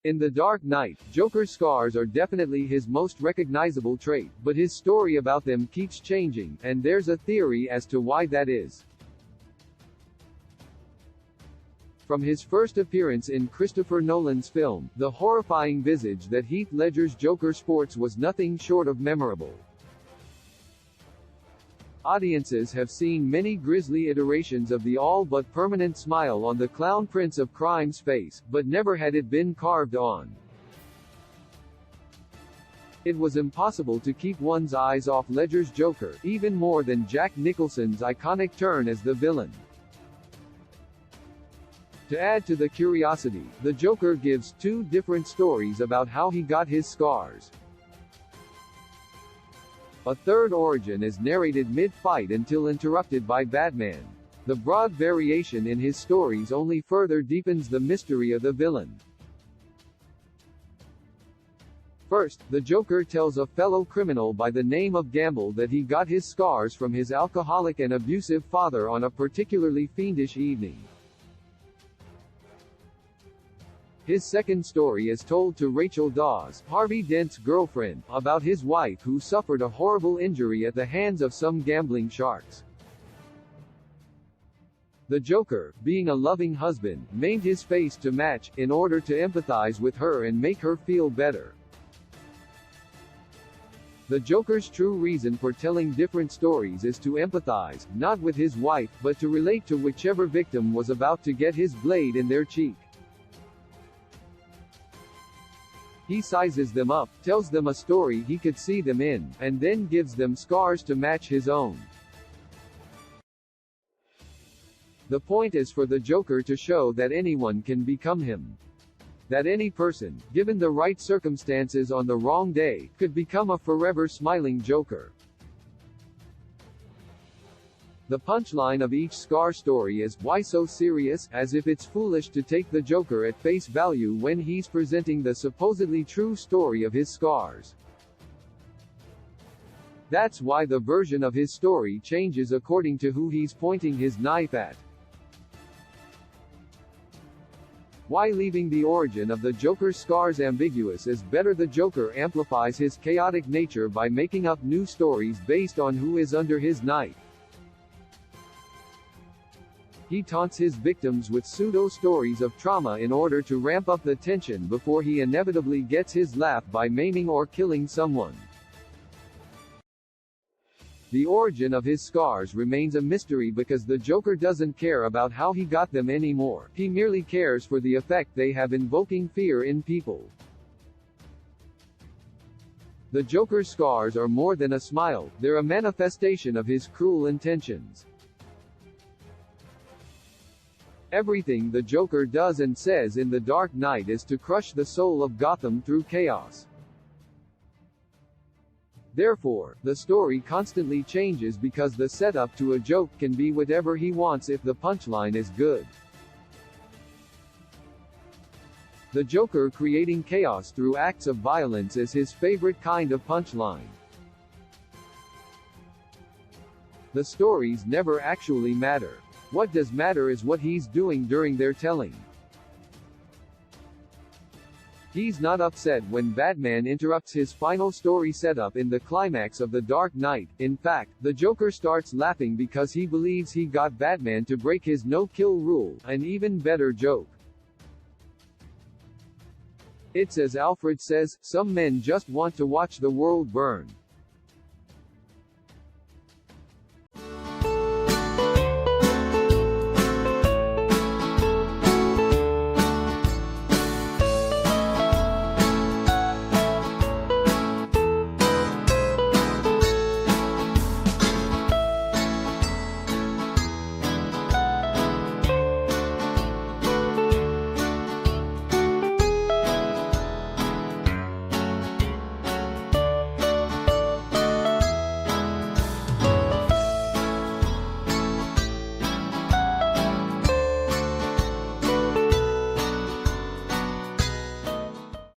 In The Dark Knight, Joker's scars are definitely his most recognizable trait, but his story about them keeps changing, and there's a theory as to why that is. From his first appearance in Christopher Nolan's film, the horrifying visage that Heath Ledger's Joker sports was nothing short of memorable. Audiences have seen many grisly iterations of the all-but-permanent smile on the clown prince of crime's face, but never had it been carved on. It was impossible to keep one's eyes off Ledger's Joker, even more than Jack Nicholson's iconic turn as the villain. To add to the curiosity, the Joker gives two different stories about how he got his scars. A third origin is narrated mid-fight until interrupted by Batman. The broad variation in his stories only further deepens the mystery of the villain. First, the Joker tells a fellow criminal by the name of Gamble that he got his scars from his alcoholic and abusive father on a particularly fiendish evening. His second story is told to Rachel Dawes, Harvey Dent's girlfriend, about his wife who suffered a horrible injury at the hands of some gambling sharks. The Joker, being a loving husband, maimed his face to match, in order to empathize with her and make her feel better. The Joker's true reason for telling different stories is to empathize, not with his wife, but to relate to whichever victim was about to get his blade in their cheek. He sizes them up, tells them a story he could see them in, and then gives them scars to match his own. The point is for the Joker to show that anyone can become him. That any person, given the right circumstances on the wrong day, could become a forever smiling Joker. The punchline of each scar story is, "Why so serious?" as if it's foolish to take the Joker at face value when he's presenting the supposedly true story of his scars. That's why the version of his story changes according to who he's pointing his knife at. Why leaving the origin of the Joker's scars ambiguous is better. The Joker amplifies his chaotic nature by making up new stories based on who is under his knife. He taunts his victims with pseudo-stories of trauma in order to ramp up the tension before he inevitably gets his laugh by maiming or killing someone. The origin of his scars remains a mystery because the Joker doesn't care about how he got them anymore, he merely cares for the effect they have invoking fear in people. The Joker's scars are more than a smile, they're a manifestation of his cruel intentions. Everything the Joker does and says in The Dark Knight is to crush the soul of Gotham through chaos. Therefore, the story constantly changes because the setup to a joke can be whatever he wants if the punchline is good. The Joker creating chaos through acts of violence is his favorite kind of punchline. The stories never actually matter. What does matter is what he's doing during their telling. He's not upset when Batman interrupts his final story setup in the climax of The Dark Knight. In fact, the Joker starts laughing because he believes he got Batman to break his no-kill rule, an even better joke. It's as Alfred says, some men just want to watch the world burn.